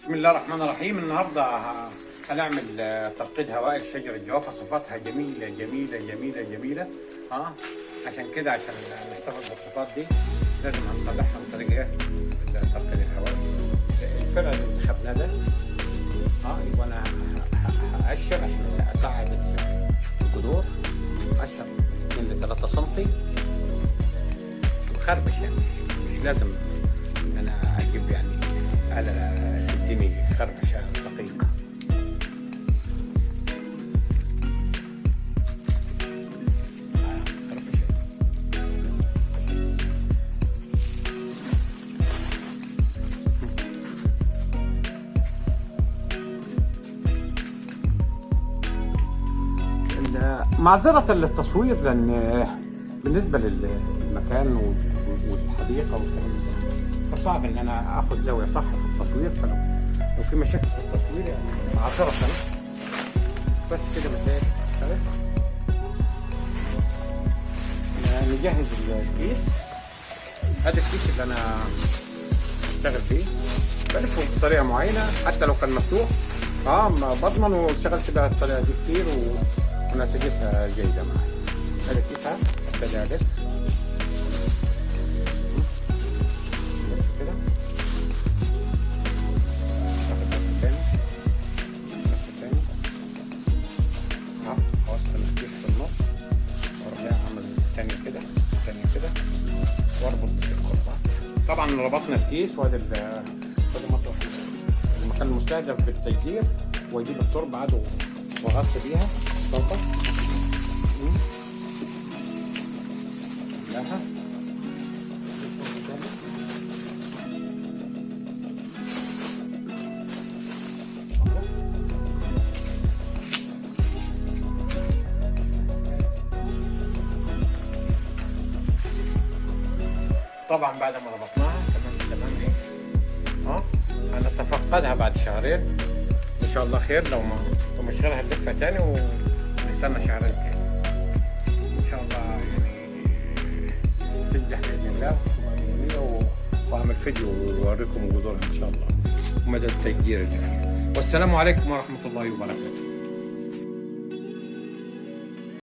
بسم الله الرحمن الرحيم. النهارده هنعمل تلقيط هوائي لشجر الجوافة. صفاتها جميلة جميلة جميلة جميلة. عشان كده عشان نحتفظ بالصفات دي لازم هنطلعها من طريق ايه؟ التلقيط الهوائي. الفرع اللي خدناه ده يبقى انا هقشر عشان اساعد الجذور. اقشر 2 ل 3 سم وخربش، يعني مش لازم ان انا اجيب يعني على تديني خربشة دقيقة. معذرة للتصوير لأن بالنسبة للمكان والحديقة والكلام ده فصعب إن أنا آخذ زاوية صح في التصوير، فلو في مشاكل في التصوير يعني معذرة أنا بس كده بتلاقي نجهز الكيس. هذا الكيس اللي أنا بشتغل فيه بلفه بطريقة معينة حتى لو كان مفتوح بضمن، واشتغلت بها الطريقة دي كتير ونتيجتها جيدة معي. هذا الكيس ابتدي ألف كده، اخد لفة تاني اوصل الكيس في النص وارجع اعمل تاني كده واربط بالقربات. طبعا ربطنا الكيس وهذا مطرح المكان المستهدف بالتجدير، واجيب التربة عاد واغطي بيها التربة لها. طبعا بعد ما ربطناها كمان هنتفقدها بعد شهرين ان شاء الله خير. لو مش خير هنلفها تاني ونستنى شهرين تاني ان شاء الله، يعني تنجح باذن الله واعمل فيديو واوريكم جذورها ان شاء الله ومدى التجدير اللي فيها. والسلام عليكم ورحمه الله وبركاته.